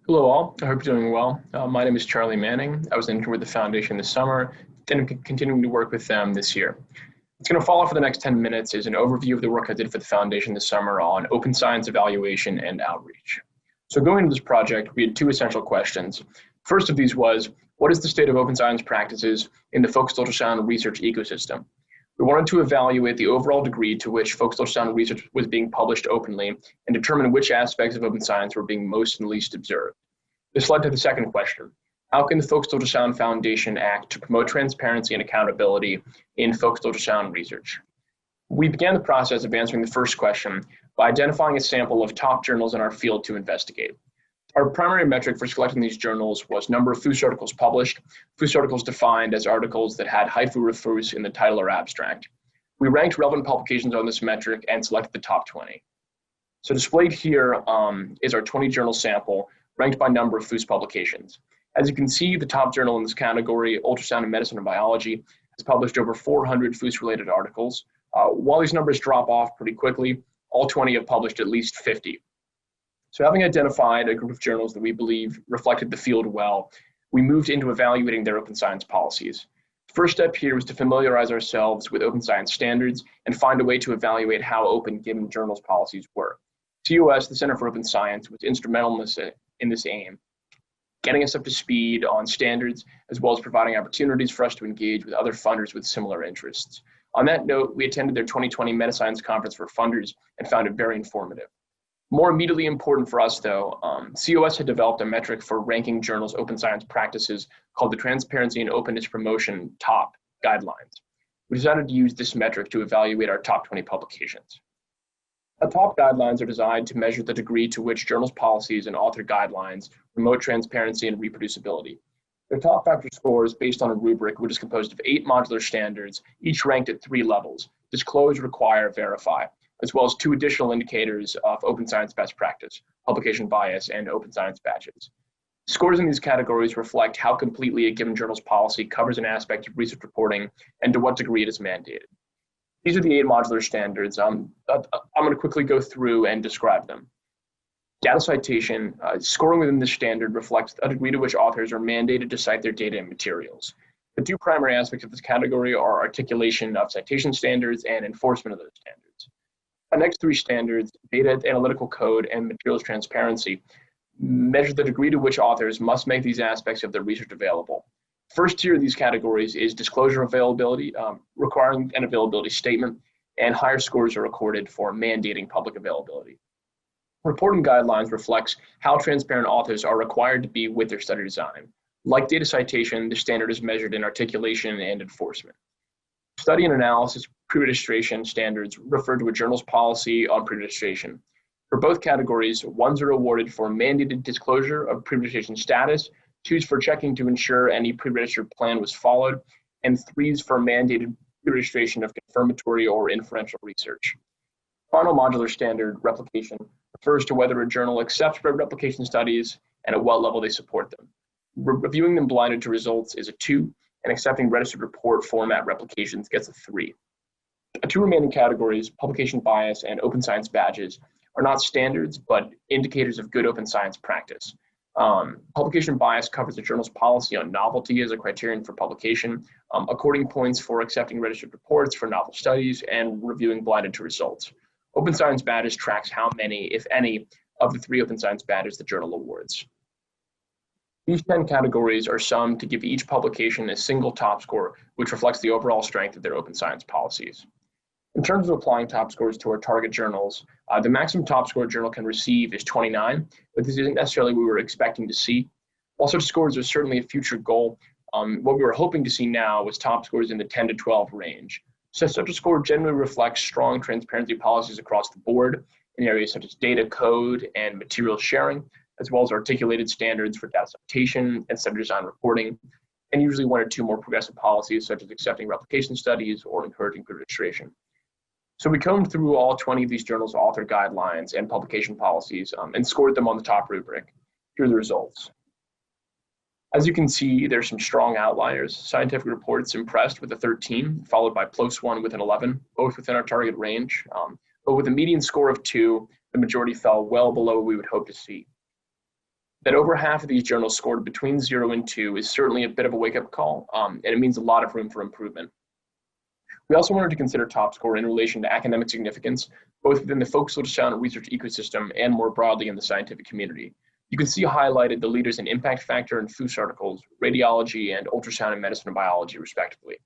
Hello all, I hope you're doing well. My name is Charlie Manning. I was an intern with the Foundation this summer, then I'm continuing to work with them this year. What's going to follow for the next 10 minutes is an overview of the work I did for the Foundation this summer on open science evaluation and outreach. So going into this project, we had two essential questions. First of these was, what is the state of open science practices in the focused ultrasound research ecosystem? We wanted to evaluate the overall degree to which focused ultrasound research was being published openly and determine which aspects of open science were being most and least observed. This led to the second question. How can the Focused Ultrasound Foundation act to promote transparency and accountability in focused ultrasound research? We began the process of answering the first question by identifying a sample of top journals in our field to investigate. Our primary metric for selecting these journals was number of FUS articles published, FUS articles defined as articles that had HIFU or FUS in the title or abstract. We ranked relevant publications on this metric and selected the top 20. So displayed here is our 20 journal sample, ranked by number of FUS publications. As you can see, the top journal in this category, Ultrasound in Medicine and Biology, has published over 400 FUS-related articles. While these numbers drop off pretty quickly, all 20 have published at least 50. So having identified a group of journals that we believe reflected the field well, we moved into evaluating their open science policies. The first step here was to familiarize ourselves with open science standards and find a way to evaluate how open given journals' policies were. COS, the Center for Open Science, was instrumental in this aim, getting us up to speed on standards, as well as providing opportunities for us to engage with other funders with similar interests. On that note, we attended their 2020 Metascience Conference for funders and found it very informative. More immediately important for us, though, COS had developed a metric for ranking journals' open science practices called the Transparency and Openness Promotion TOP guidelines. We decided to use this metric to evaluate our top 20 publications. The top guidelines are designed to measure the degree to which journals' policies and author guidelines promote transparency and reproducibility. Their top factor score is based on a rubric which is composed of 8 modular standards, each ranked at 3 levels: disclose, require, verify, as well as 2 additional indicators of open science best practice, publication bias, and open science badges. Scores in these categories reflect how completely a given journal's policy covers an aspect of research reporting and to what degree it is mandated. These are the 8 modular standards. I'm going to quickly go through and describe them. Data citation, scoring within this standard reflects a degree to which authors are mandated to cite their data and materials. The 2 primary aspects of this category are articulation of citation standards and enforcement of those standards. The next 3 standards, data analytical code and materials transparency, measure the degree to which authors must make these aspects of their research available. First tier of these categories is disclosure availability, requiring an availability statement, and higher scores are recorded for mandating public availability. Reporting guidelines reflects how transparent authors are required to be with their study design. Like data citation, the standard is measured in articulation and enforcement. Study and analysis pre-registration standards refer to a journal's policy on pre-registration. For both categories, 1s are awarded for mandated disclosure of pre-registration status, 2s for checking to ensure any pre-registered plan was followed, and 3s for mandated pre-registration of confirmatory or inferential research. Final modular standard, replication, refers to whether a journal accepts replication studies and at what level they support them. Reviewing them blinded to results is a 2, and accepting registered report format replications gets a 3. The 2 remaining categories, publication bias and open science badges, are not standards, but indicators of good open science practice. Publication bias covers the journal's policy on novelty as a criterion for publication, according points for accepting registered reports for novel studies and reviewing blinded to results. Open science badges tracks how many, if any, of the 3 open science badges the journal awards. These 10 categories are summed to give each publication a single top score, which reflects the overall strength of their open science policies. In terms of applying top scores to our target journals, the maximum top score a journal can receive is 29, but this isn't necessarily what we were expecting to see. While such scores are certainly a future goal, what we were hoping to see now was top scores in the 10 to 12 range. So such a score generally reflects strong transparency policies across the board in areas such as data code and material sharing, as well as articulated standards for data citation and study design reporting, and usually 1 or 2 more progressive policies such as accepting replication studies or encouraging pre-registration. So we combed through all 20 of these journals' author guidelines and publication policies and scored them on the top rubric. Here are the results. As you can see, there's some strong outliers. Scientific Reports impressed with a 13, followed by PLOS One with an 11, both within our target range. But with a median score of 2, the majority fell well below what we would hope to see. That over half of these journals scored between 0 and 2 is certainly a bit of a wake-up call, and it means a lot of room for improvement. We also wanted to consider top score in relation to academic significance, both within the focused ultrasound research ecosystem and more broadly in the scientific community. You can see highlighted the leaders in impact factor and FOOS articles, radiology, and ultrasound in medicine and biology, respectively.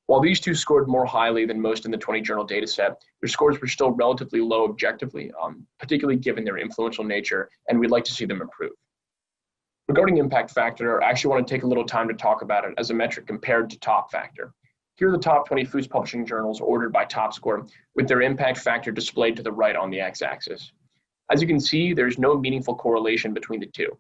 While these two scored more highly than most in the 20-journal dataset, their scores were still relatively low objectively, particularly given their influential nature, and we'd like to see them improve. Regarding impact factor, I actually want to take a little time to talk about it as a metric compared to top factor. Here are the top 20 FOOS publishing journals ordered by top score, with their impact factor displayed to the right on the x-axis. As you can see, there's no meaningful correlation between the two.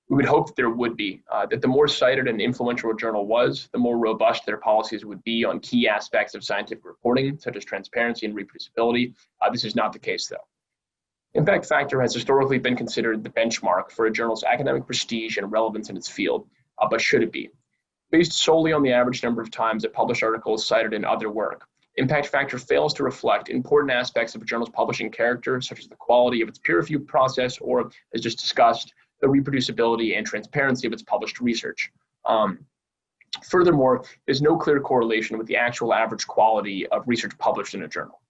We would hope that there would be, that the more cited and influential a journal was, the more robust their policies would be on key aspects of scientific reporting, such as transparency and reproducibility. This is not the case, though. Impact factor has historically been considered the benchmark for a journal's academic prestige and relevance in its field, but should it be? Based solely on the average number of times that published articles cited in other work, impact factor fails to reflect important aspects of a journal's publishing character, such as the quality of its peer review process, or, as just discussed, the reproducibility and transparency of its published research. Furthermore, there's no clear correlation with the actual average quality of research published in a journal.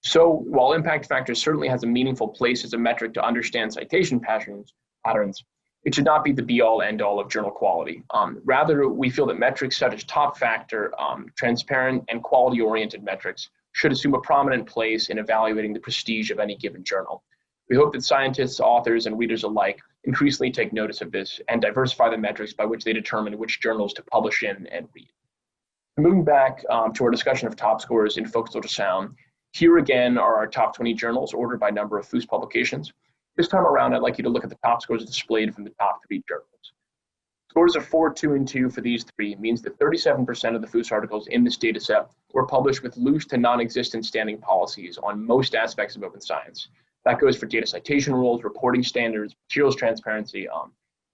So while impact factor certainly has a meaningful place as a metric to understand citation patterns, it should not be the be-all, end-all of journal quality. Rather, we feel that metrics such as top factor, transparent and quality-oriented metrics should assume a prominent place in evaluating the prestige of any given journal. We hope that scientists, authors, and readers alike increasingly take notice of this and diversify the metrics by which they determine which journals to publish in and read. Moving back to our discussion of top scores in focused ultrasound, here again are our top 20 journals ordered by number of FOOS publications. This time around, I'd like you to look at the top scores displayed from the top 3 journals. Scores of 4, 2, and 2 for these 3 means that 37% of the FOOS articles in this dataset were published with loose to non-existent standing policies on most aspects of open science. That goes for data citation rules, reporting standards, materials transparency,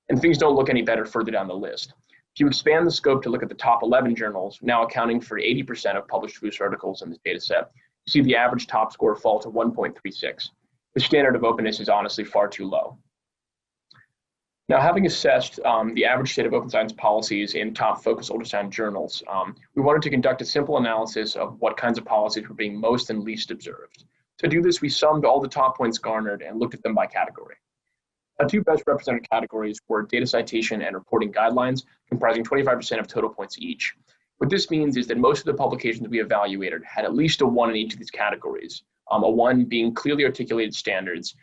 and things don't look any better further down the list. If you expand the scope to look at the top 11 journals, now accounting for 80% of published FOOS articles in this dataset, you see the average top score fall to 1.36. The standard of openness is honestly far too low. Now, having assessed the average state of open science policies in top focused ultrasound journals, we wanted to conduct a simple analysis of what kinds of policies were being most and least observed. To do this, we summed all the top points garnered and looked at them by category. Our 2 best represented categories were data citation and reporting guidelines, comprising 25% of total points each. What this means is that most of the publications we evaluated had at least a 1 in each of these categories. A 1 being clearly articulated standards.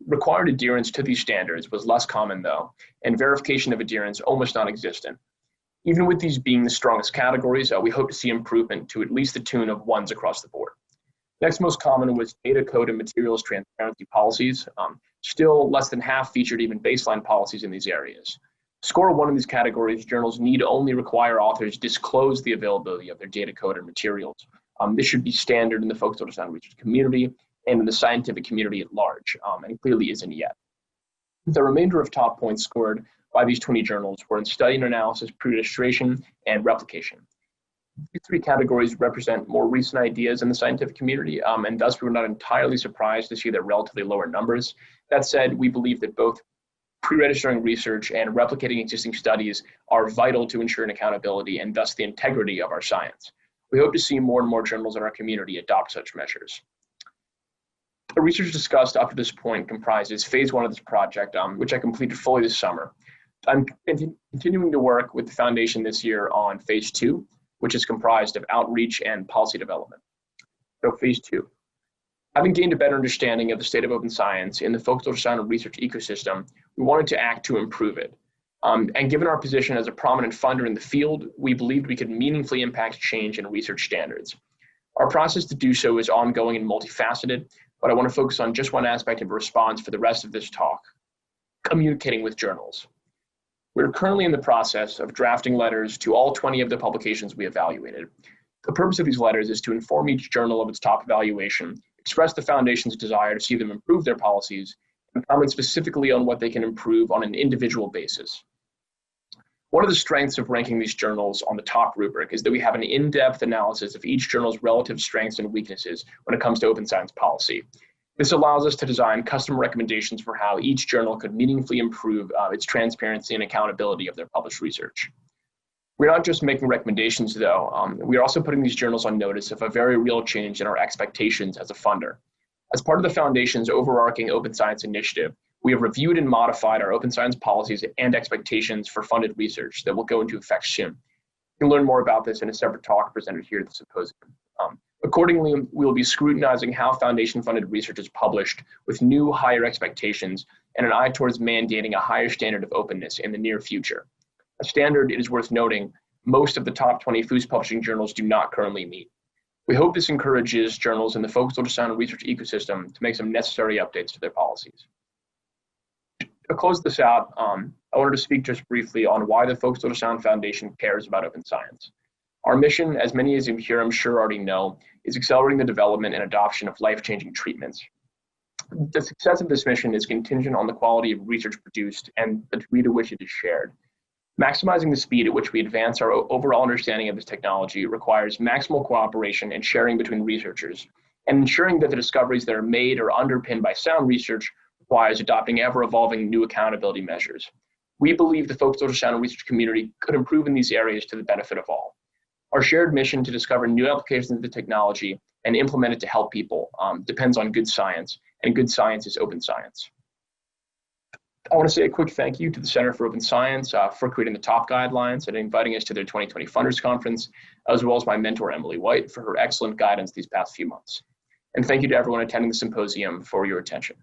Required adherence to these standards was less common though, and verification of adherence almost non-existent. Even with these being the strongest categories, we hope to see improvement to at least the tune of 1s across the board. Next most common was data code and materials transparency policies. Still less than half featured even baseline policies in these areas. Score 1 in these categories, journals need only require authors disclose the availability of their data code and materials. This should be standard in the focused ultrasound research community and in the scientific community at large, and clearly isn't yet. The remainder of top points scored by these 20 journals were in study and analysis, pre-registration, and replication. These 3 categories represent more recent ideas in the scientific community, and thus we were not entirely surprised to see their relatively lower numbers. That said, we believe that both pre-registering research and replicating existing studies are vital to ensuring accountability and thus the integrity of our science. We hope to see more and more journals in our community adopt such measures. The research discussed up to this point comprises phase 1 of this project, which I completed fully this summer. I'm continuing to work with the Foundation this year on phase 2, which is comprised of outreach and policy development. So phase 2. Having gained a better understanding of the state of open science in the focused ultrasound research ecosystem, we wanted to act to improve it. And given our position as a prominent funder in the field, we believed we could meaningfully impact change in research standards. Our process to do so is ongoing and multifaceted, but I want to focus on just one aspect of a response for the rest of this talk: communicating with journals. We're currently in the process of drafting letters to all 20 of the publications we evaluated. The purpose of these letters is to inform each journal of its top evaluation, express the Foundation's desire to see them improve their policies, and comment specifically on what they can improve on an individual basis. One of the strengths of ranking these journals on the top rubric is that we have an in-depth analysis of each journal's relative strengths and weaknesses when it comes to open science policy. This allows us to design custom recommendations for how each journal could meaningfully improve its transparency and accountability of their published research. We're not just making recommendations, though. We are also putting these journals on notice of a very real change in our expectations as a funder. As part of the Foundation's overarching open science initiative, we have reviewed and modified our open science policies and expectations for funded research that will go into effect soon. You can learn more about this in a separate talk presented here at the symposium. Accordingly, we will be scrutinizing how Foundation-funded research is published with new, higher expectations and an eye towards mandating a higher standard of openness in the near future. A standard, it is worth noting, most of the top 20 FOOS publishing journals do not currently meet. We hope this encourages journals in the focused ultrasound research ecosystem to make some necessary updates to their policies. To close this out, I wanted to speak just briefly on why the Focused Ultrasound Foundation cares about open science. Our mission, as many as you here I'm sure already know, is accelerating the development and adoption of life-changing treatments. The success of this mission is contingent on the quality of research produced and the degree to which it is shared. Maximizing the speed at which we advance our overall understanding of this technology requires maximal cooperation and sharing between researchers, and ensuring that the discoveries that are made or underpinned by sound research requires adopting ever-evolving new accountability measures. We believe the focused ultrasound research community could improve in these areas to the benefit of all. Our shared mission to discover new applications of the technology and implement it to help people depends on good science, and good science is open science. I want to say a quick thank you to the Center for Open Science for creating the top guidelines and inviting us to their 2020 Funders Conference, as well as my mentor, Emily White, for her excellent guidance these past few months. And thank you to everyone attending the symposium for your attention.